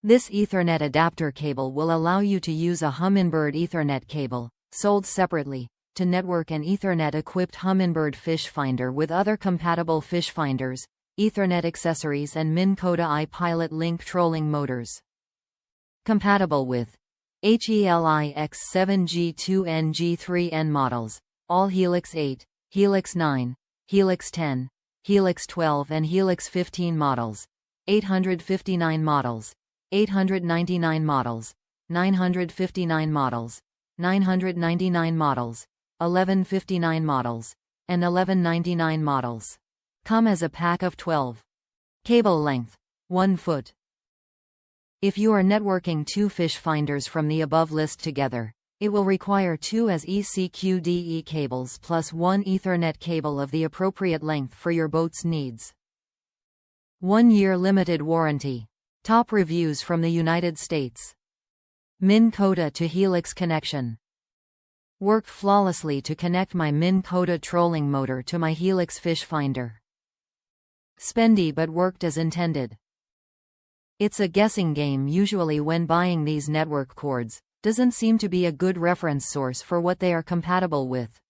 This Ethernet adapter cable will allow you to use a Humminbird Ethernet cable, sold separately, to network an Ethernet-equipped Humminbird fish finder with other compatible fish finders, Ethernet accessories and Minn Kota iPilot link trolling motors. Compatible with Helix 7 G2N G3N models, all Helix 8, Helix 9, Helix 10, Helix 12 and Helix 15 models, 859 models, 899 models, 959 models, 999 models, 1159 models, and 1199 models. Come as a pack of 12. Cable length 1 foot. If you are networking two fish finders from the above list together, it will require two AS EC QDE cables plus one Ethernet cable of the appropriate length for your boat's needs. 1-year limited warranty. Top reviews from the United States. Minn Kota to Helix connection. Worked flawlessly to connect my Minn Kota trolling motor to my Helix fish finder. Spendy but worked as intended. It's a guessing game usually when buying these network cords, doesn't seem to be a good reference source for what they are compatible with.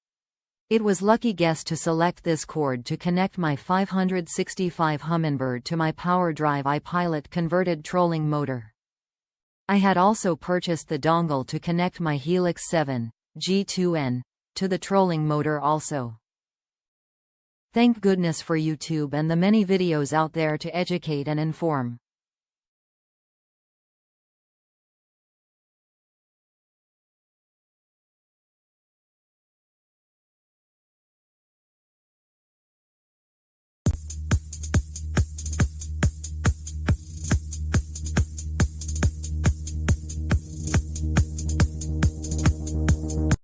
It was lucky guess to select this cord to connect my 565 Humminbird to my PowerDrive iPilot converted trolling motor. I had also purchased the dongle to connect my Helix 7, G2N, to the trolling motor also. Thank goodness for YouTube and the many videos out there to educate and inform.